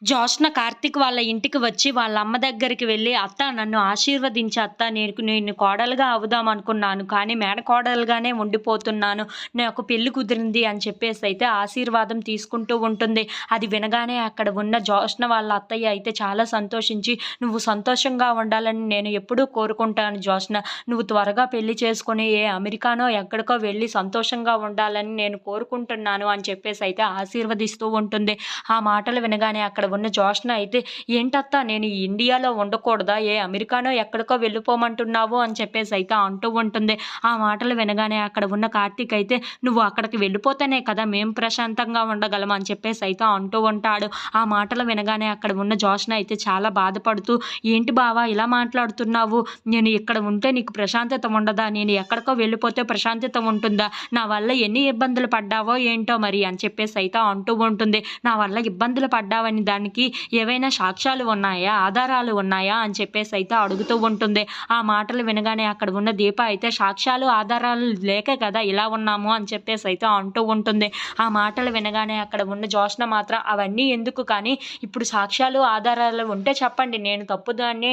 జోష్న కార్తీక్ వాళ్ళ ఇంటికి వచ్చి వాళ్ళ అమ్మ దగ్గరికి వెళ్ళి, "అత్త నన్ను ఆశీర్వదించు అత్త. నేను కోడలుగా అవుదామనుకున్నాను. కానీ మేనకోడలుగానే ఉండిపోతున్నాను. నాకు పెళ్లి కుదిరింది" అని చెప్పేసైతే ఆశీర్వాదం తీసుకుంటూ ఉంటుంది. అది వినగానే అక్కడ ఉన్న జోష్న వాళ్ళ అత్తయ్య అయితే చాలా సంతోషించి, "నువ్వు సంతోషంగా ఉండాలని నేను ఎప్పుడూ కోరుకుంటాను జోష్న. నువ్వు త్వరగా పెళ్లి చేసుకొని అమెరికానో ఎక్కడికో వెళ్ళి సంతోషంగా ఉండాలని నేను కోరుకుంటున్నాను" అని చెప్పేసైతే ఆశీర్వదిస్తూ ఉంటుంది. ఆ మాటలు వినగానే అక్కడ ఉన్న జోష్న అయితే, "ఏంటత్తా నేను ఈ ఇండియాలో ఉండకూడదా? అమెరికానో ఎక్కడికో వెళ్ళిపోమంటున్నావు" అని చెప్పేసైతే అంటూ ఉంటుంది. ఆ మాటలు వినగానే అక్కడ ఉన్న కార్తీక్ అయితే, "నువ్వు అక్కడికి వెళ్ళిపోతేనే కదా మేము ప్రశాంతంగా ఉండగలం" అని చెప్పేసైతే అంటూ ఉంటాడు. ఆ మాటలు వినగానే అక్కడ ఉన్న జోష్న అయితే చాలా బాధపడుతూ, "ఏంటి బావ ఇలా మాట్లాడుతున్నావు? నేను ఇక్కడ ఉంటే నీకు ప్రశాంతత ఉండదా? నేను ఎక్కడికో వెళ్ళిపోతే ప్రశాంతత ఉంటుందా? నా వల్ల ఎన్ని ఇబ్బందులు పడ్డావో ఏంటో మరి" అని చెప్పేసైతే అంటూ ఉంటుంది. "నా వల్ల ఇబ్బందులు పడ్డావని దానికి ఏవైనా సాక్ష్యాలు ఉన్నాయా? ఆధారాలు ఉన్నాయా?" అని చెప్పేసైతే అడుగుతూ ఉంటుంది. ఆ మాటలు వినగానే అక్కడ ఉన్న దీప అయితే, "సాక్ష్యాలు, ఆధారాలు లేకే కదా ఇలా ఉన్నాము" అని చెప్పేసైతే అంటూ ఉంటుంది. ఆ మాటలు వినగానే అక్కడ ఉన్న జోష్న మాత్రం, "అవన్నీ ఎందుకు కానీ ఇప్పుడు సాక్ష్యాలు, ఆధారాలు ఉంటే చెప్పండి. నేను తప్పుదాన్ని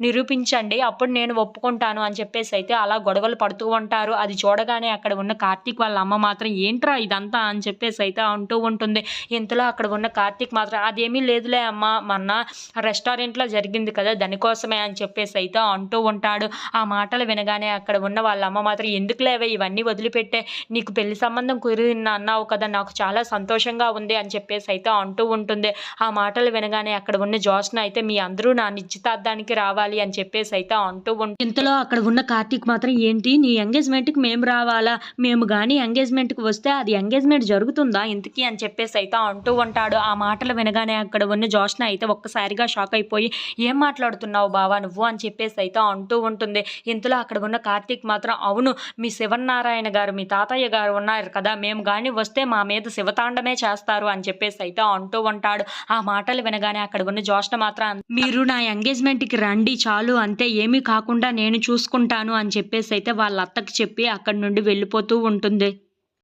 నిరూపించండి. అప్పుడు నేను ఒప్పుకుంటాను" అని చెప్పేసైతే అలా గొడవలు పడుతూ ఉంటారు. అది చూడగానే అక్కడ ఉన్న కార్తీక్ వాళ్ళ అమ్మ మాత్రం, "ఏంట్రా ఇదంతా" అని చెప్పేసైతే అంటూ ఉంటుంది. ఇంతలో అక్కడ ఉన్న కార్తీక్ మాత్రం, "అదేమీ లేదులే అమ్మ, మొన్న రెస్టారెంట్‌లో జరిగింది కదా! దానికోసమే" అని చెప్పేసైతే అంటూ ఉంటాడు. ఆ మాటలు వినగానే అక్కడ ఉన్న వాళ్ళ అమ్మ మాత్రం, "ఎందుకులేవే ఇవన్నీ వదిలిపెట్టే, నీకు పెళ్లి సంబంధం కుదిరింది అన్నావు కదా! నాకు చాలా సంతోషంగా ఉంది" అని చెప్పేసైతే అంటూ ఉంటుంది. ఆ మాటలు వినగానే అక్కడ ఉన్న జోష్న అయితే, "మీ అందరూ నా నిశ్చితార్థానికి రావాలి" అని చెప్పేసైతే అంటూ ఇంతలో అక్కడ ఉన్న కార్తీక్ మాత్రం, "ఏంటి నీ ఎంగేజ్‌మెంట్‌కి మేము రావాలా? మేము గాని ఎంగేజ్‌మెంట్‌కి వస్తే అది ఎంగేజ్‌మెంట్ జరుగుతుందా ఇంతకీ" అని చెప్పేసైతే అంటూ ఉంటాడు. ఆ మాటలు వినగానే అక్కడ ఉన్న జోష్న అయితే ఒక్కసారిగా షాక్ అయిపోయి, "ఏం మాట్లాడుతున్నావు బావ నువ్వు" అని చెప్పేసైతే అంటూ ఉంటుంది. ఇంతలో అక్కడ ఉన్న కార్తీక్ మాత్రం, "అవును, మీ శివన్నారాయణ గారు, మీ తాతయ్య గారు ఉన్నారు కదా! మేము గాని వస్తే మా మీద శివతాండమే చేస్తారు" అని చెప్పేసైతే అంటూ ఉంటాడు. ఆ మాటలు వినగానే అక్కడ ఉన్న జోష్న మాత్రం, "మీరు నా ఎంగేజ్‌మెంట్‌కి రండి చాలు అంతే, ఏమీ కాకుండా నేను చూసుకుంటాను" అని చెప్పేసైతే వాళ్ళ అత్తకి చెప్పి అక్కడి నుండి వెళ్ళిపోతూ ఉంటుంది.